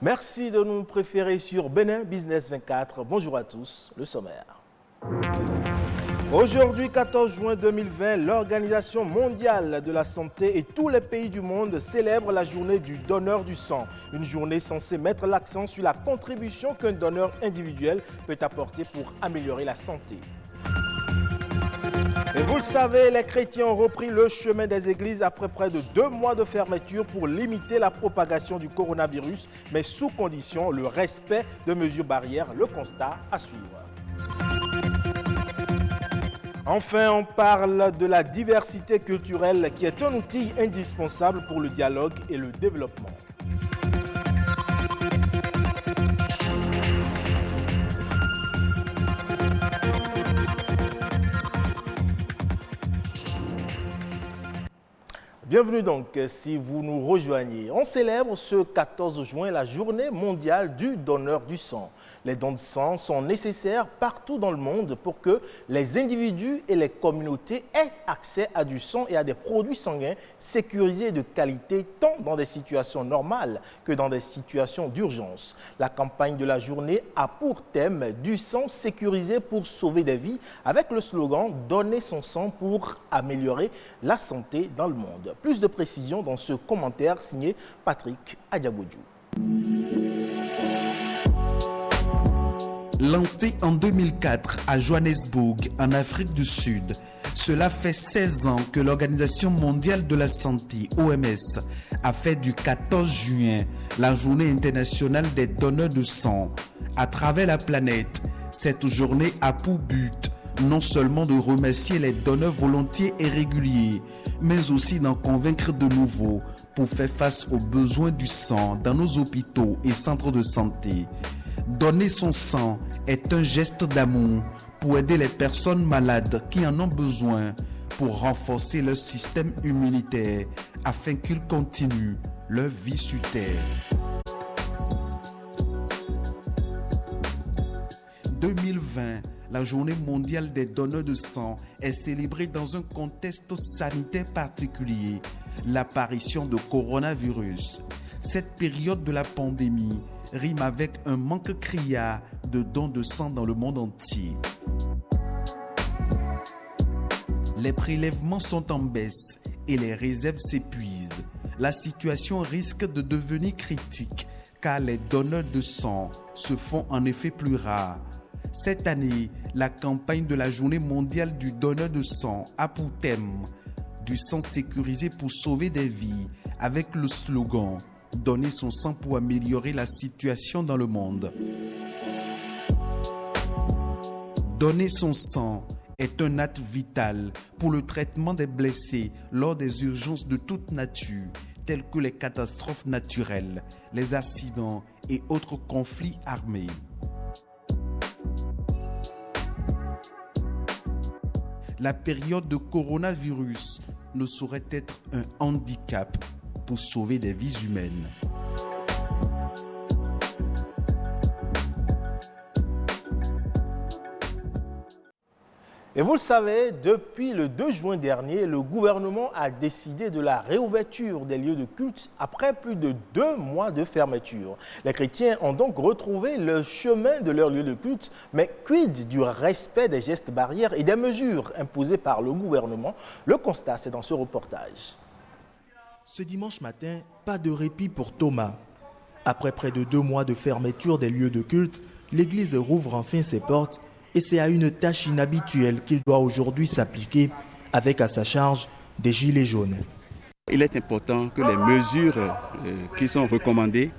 Merci de nous préférer sur Bénin Business 24. Bonjour à tous, le sommaire. Aujourd'hui, 14 juin 2020, l'Organisation mondiale de la santé et tous les pays du monde célèbrent la journée du donneur du sang. Une journée censée mettre l'accent sur la contribution qu'un donneur individuel peut apporter pour améliorer la santé. Et vous le savez, les chrétiens ont repris le chemin des églises après près de 2 mois de fermeture pour limiter la propagation du coronavirus, mais sous condition le respect de mesures barrières. Le constat à suivre. Enfin, on parle de la diversité culturelle qui est un outil indispensable pour le dialogue et le développement. Bienvenue donc si vous nous rejoignez. On célèbre ce 14 juin la journée mondiale du donneur du sang. Les dons de sang sont nécessaires partout dans le monde pour que les individus et les communautés aient accès à du sang et à des produits sanguins sécurisés de qualité tant dans des situations normales que dans des situations d'urgence. La campagne de la journée a pour thème « Du sang sécurisé pour sauver des vies » avec le slogan « Donner son sang pour améliorer la santé dans le monde ». Plus de précisions dans ce commentaire signé Patrick Adiabodjou. Lancé en 2004 à Johannesburg, en Afrique du Sud, cela fait 16 ans que l'Organisation mondiale de la santé, OMS, a fait du 14 juin la journée internationale des donneurs de sang. À travers la planète, cette journée a pour but non seulement de remercier les donneurs volontiers et réguliers, mais aussi d'en convaincre de nouveaux pour faire face aux besoins du sang dans nos hôpitaux et centres de santé. Donner son sang est un geste d'amour pour aider les personnes malades qui en ont besoin pour renforcer leur système immunitaire afin qu'ils continuent leur vie sur Terre. 2020, la journée mondiale des donneurs de sang est célébrée dans un contexte sanitaire particulier, l'apparition de coronavirus. Cette période de la pandémie rime avec un manque criard de dons de sang dans le monde entier. Les prélèvements sont en baisse et les réserves s'épuisent. La situation risque de devenir critique car les donneurs de sang se font en effet plus rares. Cette année, la campagne de la Journée mondiale du donneur de sang a pour thème « Du sang sécurisé pour sauver des vies » avec le slogan « Donner son sang pour améliorer la situation dans le monde ». Donner son sang est un acte vital pour le traitement des blessés lors des urgences de toute nature, telles que les catastrophes naturelles, les accidents et autres conflits armés. La période de coronavirus ne saurait être un handicap pour sauver des vies humaines. Et vous le savez, depuis le 2 juin dernier, le gouvernement a décidé de la réouverture des lieux de culte après plus de 2 mois de fermeture. Les chrétiens ont donc retrouvé le chemin de leur lieu de culte, mais quid du respect des gestes barrières et des mesures imposées par le gouvernement? Le constat, c'est dans ce reportage. Ce dimanche matin, pas de répit pour Thomas. Après près de 2 mois de fermeture des lieux de culte, l'église rouvre enfin ses portes et c'est à une tâche inhabituelle qu'il doit aujourd'hui s'appliquer avec à sa charge des gilets jaunes. Il est important que les mesures qui sont recommandées,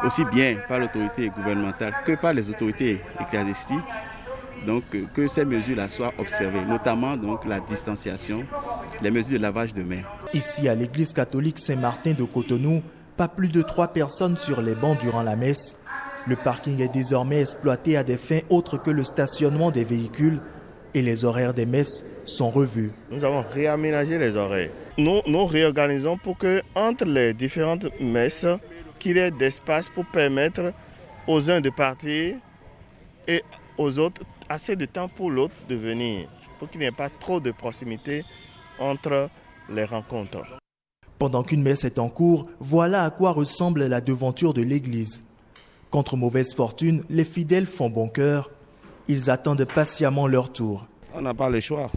aussi bien par l'autorité gouvernementale que par les autorités ecclésiastiques, donc que ces mesures-là soient observées, notamment donc la distanciation, les mesures de lavage de mains. Ici, à l'église catholique Saint-Martin de Cotonou, pas plus de 3 personnes sur les bancs durant la messe. Le parking est désormais exploité à des fins autres que le stationnement des véhicules et les horaires des messes sont revus. Nous avons réaménagé les horaires. Nous réorganisons pour que entre les différentes messes, qu'il y ait d'espace pour permettre aux uns de partir et aux autres assez de temps pour l'autre de venir, pour qu'il n'y ait pas trop de proximité entre les rencontres. Pendant qu'une messe est en cours, voilà à quoi ressemble la devanture de l'église. Contre mauvaise fortune, les fidèles font bon cœur. Ils attendent patiemment leur tour. On n'a pas le choix.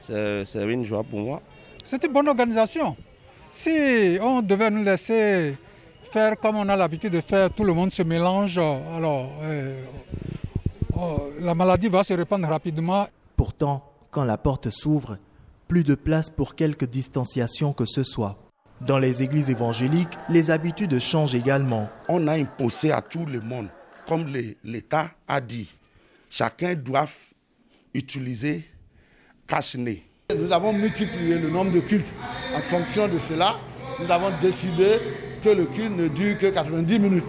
C'est une joie pour moi. C'est une bonne organisation. Si on devait nous laisser faire comme on a l'habitude de faire, tout le monde se mélange, alors la maladie va se répandre rapidement. Pourtant, quand la porte s'ouvre, plus de place pour quelque distanciation que ce soit. Dans les églises évangéliques, les habitudes changent également. On a imposé à tout le monde, comme l'État a dit, chacun doit utiliser cache-nez. Nous avons multiplié le nombre de cultes. En fonction de cela, nous avons décidé que le culte ne dure que 90 minutes.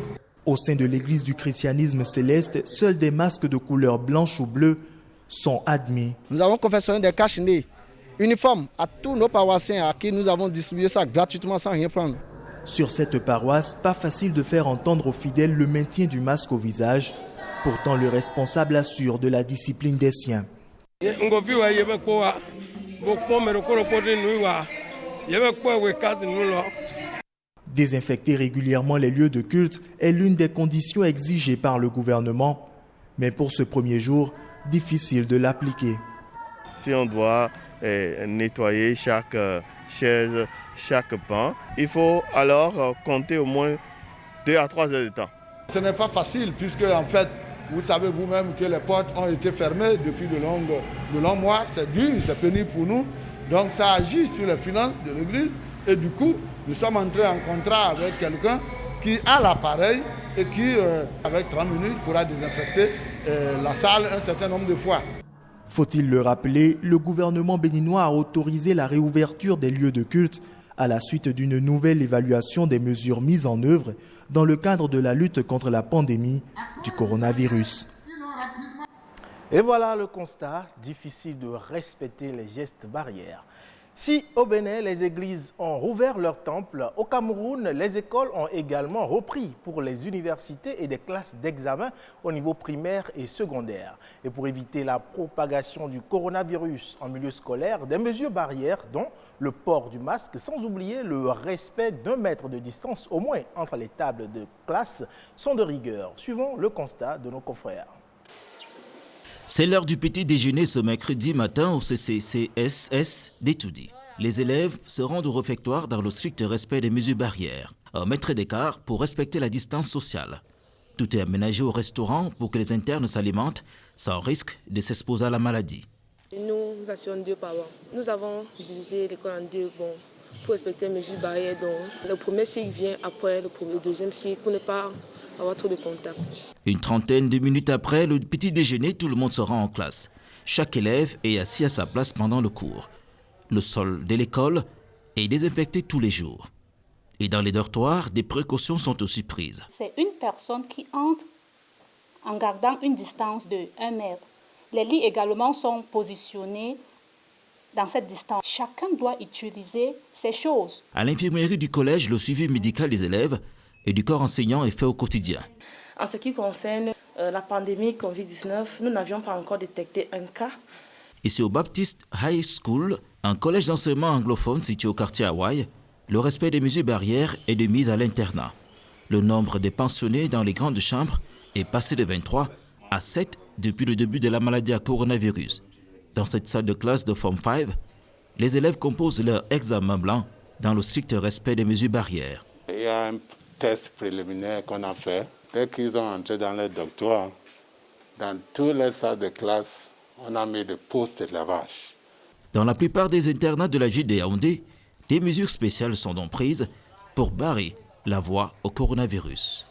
Au sein de l'église du christianisme céleste, seuls des masques de couleur blanche ou bleue sont admis. Nous avons confectionné des cache-nez uniformes à tous nos paroissiens à qui nous avons distribué ça gratuitement sans rien prendre. Sur cette paroisse, pas facile de faire entendre aux fidèles le maintien du masque au visage. Pourtant, le responsable assure de la discipline des siens. Désinfecter régulièrement les lieux de culte est l'une des conditions exigées par le gouvernement. Mais pour ce premier jour, difficile de l'appliquer. Si on doit nettoyer chaque chaise, chaque banc, il faut alors compter au moins 2 à 3 heures de temps. Ce n'est pas facile puisque en fait, vous savez vous-même que les portes ont été fermées depuis de longs mois. C'est dur, c'est pénible pour nous. Donc ça agit sur les finances de l'église. Et du coup, nous sommes entrés en contrat avec quelqu'un qui a l'appareil et qui, avec 30 minutes, pourra désinfecter la salle un certain nombre de fois. Faut-il le rappeler, le gouvernement béninois a autorisé la réouverture des lieux de culte à la suite d'une nouvelle évaluation des mesures mises en œuvre dans le cadre de la lutte contre la pandémie du coronavirus. Et voilà le constat, difficile de respecter les gestes barrières. Si au Bénin, les églises ont rouvert leurs temples, au Cameroun, les écoles ont également repris pour les universités et des classes d'examen au niveau primaire et secondaire. Et pour éviter la propagation du coronavirus en milieu scolaire, des mesures barrières dont le port du masque, sans oublier le respect d'1 mètre de distance au moins entre les tables de classe, sont de rigueur, suivant le constat de nos confrères. C'est l'heure du petit déjeuner ce mercredi matin au CCCSS d'Etoudi. Les élèves se rendent au réfectoire dans le strict respect des mesures barrières. 1 mètre d'écart pour respecter la distance sociale. Tout est aménagé au restaurant pour que les internes s'alimentent sans risque de s'exposer à la maladie. Nous assurons 2 par an. Nous avons divisé l'école en 2 pour respecter les mesures barrières. Donc, le premier cycle vient après le deuxième cycle pour ne pas avoir trop de contacts. Une trentaine de minutes après le petit déjeuner, tout le monde se rend en classe. Chaque élève est assis à sa place pendant le cours. Le sol de l'école est désinfecté tous les jours. Et dans les dortoirs, des précautions sont aussi prises. C'est une personne qui entre en gardant une distance de 1 mètre. Les lits également sont positionnés dans cette distance. Chacun doit utiliser ces choses. À l'infirmerie du collège, le suivi médical des élèves et du corps enseignant est fait au quotidien. En ce qui concerne la pandémie Covid-19, nous n'avions pas encore détecté un cas. Ici au Baptist High School, un collège d'enseignement anglophone situé au quartier Hawaï, le respect des mesures barrières est de mise à l'internat. Le nombre des pensionnés dans les grandes chambres est passé de 23 à 7 depuis le début de la maladie à coronavirus. Dans cette salle de classe de Form 5, les élèves composent leur examen blanc dans le strict respect des mesures barrières. Il y a un test préliminaire qu'on a fait. Dès qu'ils ont entré dans les dortoirs, dans toutes les salles de classe, on a mis des postes de lavage. Dans la plupart des internats de la ville de Yaoundé, des mesures spéciales sont donc prises pour barrer la voie au coronavirus.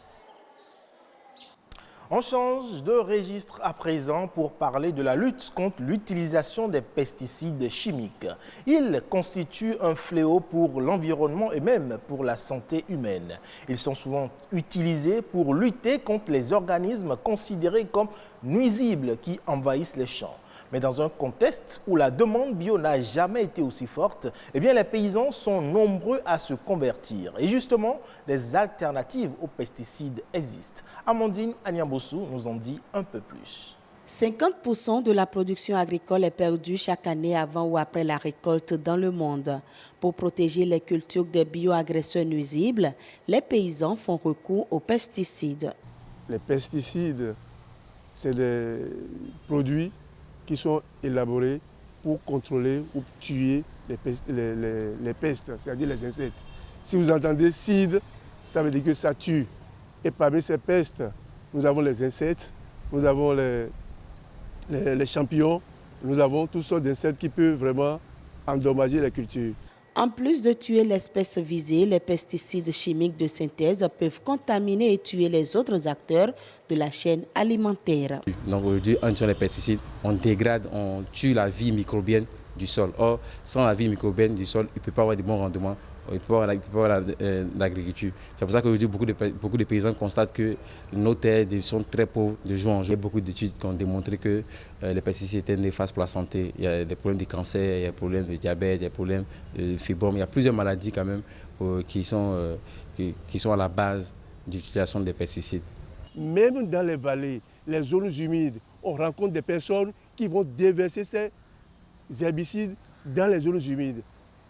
On change de registre à présent pour parler de la lutte contre l'utilisation des pesticides chimiques. Ils constituent un fléau pour l'environnement et même pour la santé humaine. Ils sont souvent utilisés pour lutter contre les organismes considérés comme nuisibles qui envahissent les champs. Mais dans un contexte où la demande bio n'a jamais été aussi forte, eh bien les paysans sont nombreux à se convertir. Et justement, des alternatives aux pesticides existent. Amandine Anyambossou nous en dit un peu plus. 50% de la production agricole est perdue chaque année avant ou après la récolte dans le monde. Pour protéger les cultures des bioagresseurs nuisibles, les paysans font recours aux pesticides. Les pesticides, c'est des produits qui sont élaborés pour contrôler ou tuer les pestes, c'est-à-dire les insectes. Si vous entendez cide, ça veut dire que ça tue. Et parmi ces pestes, nous avons les insectes, nous avons les champignons, nous avons toutes sortes d'insectes qui peuvent vraiment endommager les cultures. En plus de tuer l'espèce visée, les pesticides chimiques de synthèse peuvent contaminer et tuer les autres acteurs de la chaîne alimentaire. Donc aujourd'hui, en tuant les pesticides, on dégrade, on tue la vie microbienne du sol. Or, sans la vie microbienne du sol, il ne peut pas avoir de bons rendements, il ne peut pas avoir l'agriculture. C'est pour ça qu'aujourd'hui, beaucoup de paysans constatent que nos terres sont très pauvres de jour en jour. Il y a beaucoup d'études qui ont démontré que les pesticides étaient néfastes pour la santé. Il y a des problèmes de cancer, il y a des problèmes de diabète, il y a des problèmes de fibrome. Il y a plusieurs maladies quand même qui sont à la base de l'utilisation des pesticides. Même dans les vallées, les zones humides, on rencontre des personnes qui vont déverser ces herbicides dans les zones humides,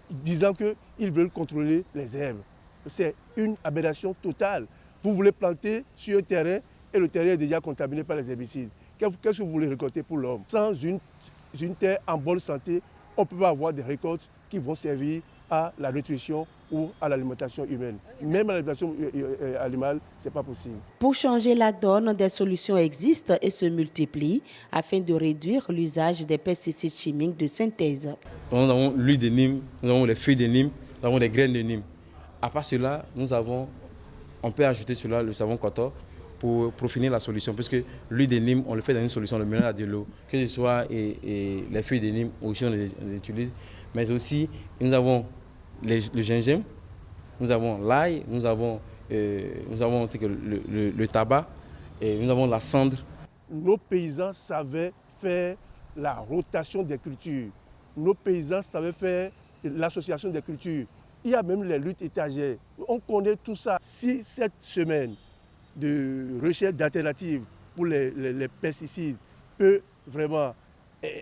disant qu'ils veulent contrôler les herbes. C'est une aberration totale. Vous voulez planter sur un terrain et le terrain est déjà contaminé par les herbicides. Qu'est-ce que vous voulez récolter pour l'homme? Sans une terre en bonne santé, on ne peut pas avoir des récoltes qui vont servir à la nutrition ou à l'alimentation humaine. Même à l'alimentation animale, ce n'est pas possible. Pour changer la donne, des solutions existent et se multiplient afin de réduire l'usage des pesticides chimiques de synthèse. Nous avons l'huile de Nîmes, nous avons les feuilles de Nîmes, nous avons les graines de Nîmes. À part cela, on peut ajouter cela le savon Koto pour finir la solution, puisque l'huile de Nîmes, on le fait dans une solution, on le mélange à de l'eau, que ce soit et les feuilles de Nîmes, aussi on les utilise, mais aussi nous avons le gingembre, nous avons l'ail, nous avons le tabac et nous avons la cendre. Nos paysans savaient faire la rotation des cultures. Nos paysans savaient faire l'association des cultures. Il y a même les luttes étagères. On connaît tout ça. Si cette semaine de recherche d'alternatives pour les pesticides peut vraiment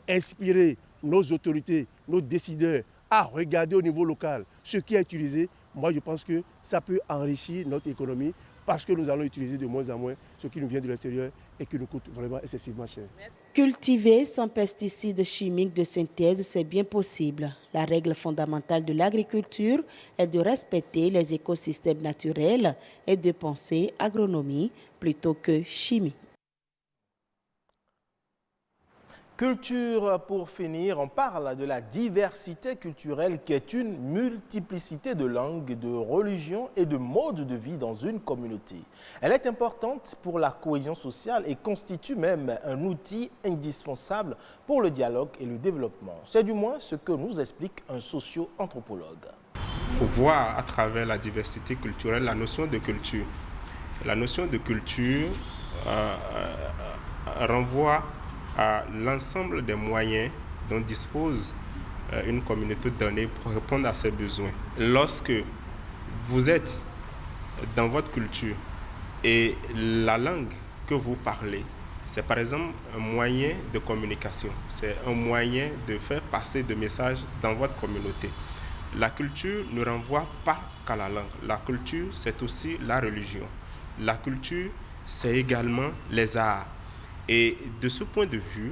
inspirer nos autorités, nos décideurs, à regarder au niveau local ce qui est utilisé, moi je pense que ça peut enrichir notre économie parce que nous allons utiliser de moins en moins ce qui nous vient de l'extérieur et qui nous coûte vraiment excessivement cher. Cultiver sans pesticides chimiques de synthèse, c'est bien possible. La règle fondamentale de l'agriculture est de respecter les écosystèmes naturels et de penser agronomie plutôt que chimie. Culture, pour finir, on parle de la diversité culturelle qui est une multiplicité de langues, de religions et de modes de vie dans une communauté. Elle est importante pour la cohésion sociale et constitue même un outil indispensable pour le dialogue et le développement. C'est du moins ce que nous explique un socio-anthropologue. Il faut voir à travers la diversité culturelle la notion de culture. La notion de culture renvoie à l'ensemble des moyens dont dispose une communauté donnée pour répondre à ses besoins. Lorsque vous êtes dans votre culture et la langue que vous parlez, c'est par exemple un moyen de communication, c'est un moyen de faire passer des messages dans votre communauté. La culture ne renvoie pas qu'à la langue. La culture, c'est aussi la religion. La culture, c'est également les arts. Et de ce point de vue,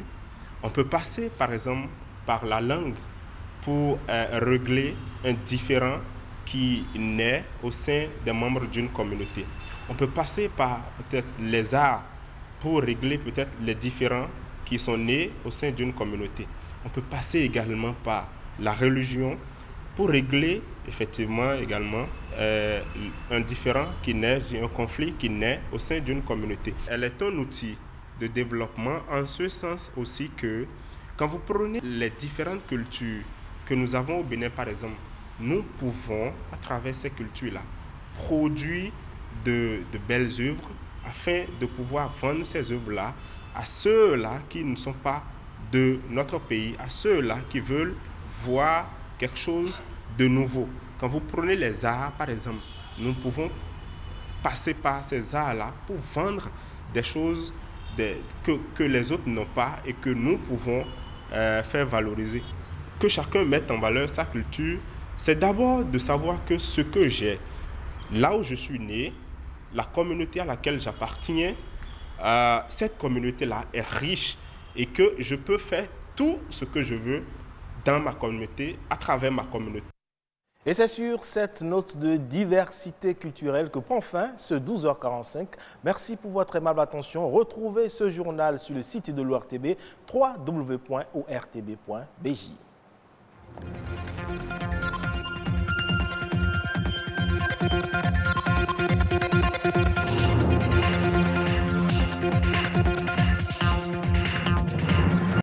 on peut passer par exemple par la langue pour régler un différend qui naît au sein des membres d'une communauté. On peut passer par peut-être les arts pour régler peut-être les différends qui sont nés au sein d'une communauté. On peut passer également par la religion pour régler effectivement également un différend qui naît, un conflit qui naît au sein d'une communauté. Elle est un outil de développement en ce sens aussi que quand vous prenez les différentes cultures que nous avons au Bénin par exemple, nous pouvons à travers ces cultures-là produire de belles œuvres afin de pouvoir vendre ces œuvres-là à ceux-là qui ne sont pas de notre pays, à ceux-là qui veulent voir quelque chose de nouveau. Quand vous prenez les arts par exemple, nous pouvons passer par ces arts-là pour vendre des choses que les autres n'ont pas et que nous pouvons faire valoriser. Que chacun mette en valeur sa culture, c'est d'abord de savoir que ce que j'ai, là où je suis né, la communauté à laquelle j'appartiens, cette communauté-là est riche et que je peux faire tout ce que je veux dans ma communauté, à travers ma communauté. Et c'est sur cette note de diversité culturelle que prend fin ce 12h45. Merci pour votre aimable attention. Retrouvez ce journal sur le site de l'ORTB, www.ortb.bj.